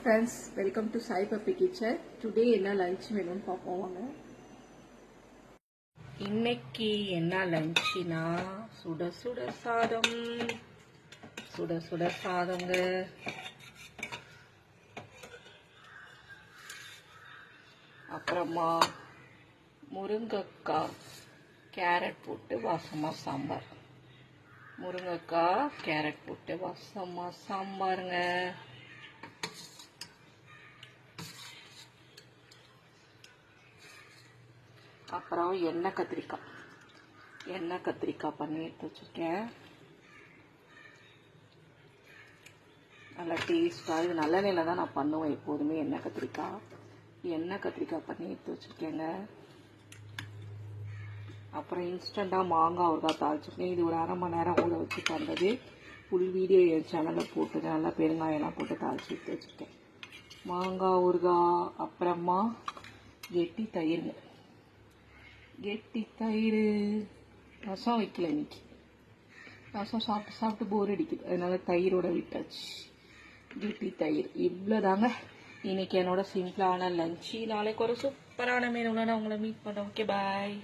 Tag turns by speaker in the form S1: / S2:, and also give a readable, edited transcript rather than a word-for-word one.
S1: Friends, welcome to Sai Papi Kitchen. Today என்ன lunch வேணும்னு பார்ப்போம் வாங்க. இன்னைக்கு என்ன லஞ்ச்னா சுட சுட சாதம். சுட சுட சாதங்க. அப்புறமா முருங்கைக்காய் கேரட் போட்டு வாசமா சாம்பார். முருங்கைக்காய் கேரட் போட்டு வாசமா சாம்பாருங்க. அப்புறம் எண்ணெய் கத்திரிக்காய் பண்ணி எடுத்து வச்சுருக்கேன். நல்லா டேஸ்ட்டாக, இது நல்லெண்ணெயில் தான் நான் பண்ணுவேன் எப்போதுமே. எண்ணெய் கத்திரிக்காய் பண்ணி எடுத்து வச்சுருக்கேங்க. அப்புறம் இன்ஸ்டண்ட்டாக மாங்காய் ஊறுகாய் தாளிச்சிருக்கேன். இது ஒரு அரை மணி நேரம் ஊற வச்சு பண்ணுறது. ஃபுல் வீடியோ என் சேனலில் போட்டு நல்லா பெருங்காயெல்லாம் போட்டு தாளித்து எடுத்து வச்சுருக்கேன். மாங்காய் ஊறுகாய், அப்புறமா கெட்டி தயிர். ரசம் வைக்கல இன்னைக்கு. ரசம் சாப்பிட்டு போர் அடிக்குது, அதனால தயிரோட விட்டாச்சு. கெட்டி தயிர் இவ்வளோதாங்க இன்னைக்கு என்னோட சிம்பிளான லஞ்சு. நாளைக்கு ஒரு சூப்பரான மெனுவில் நான் உங்களை மீட் பண்ணேன். ஓகே, பாய்.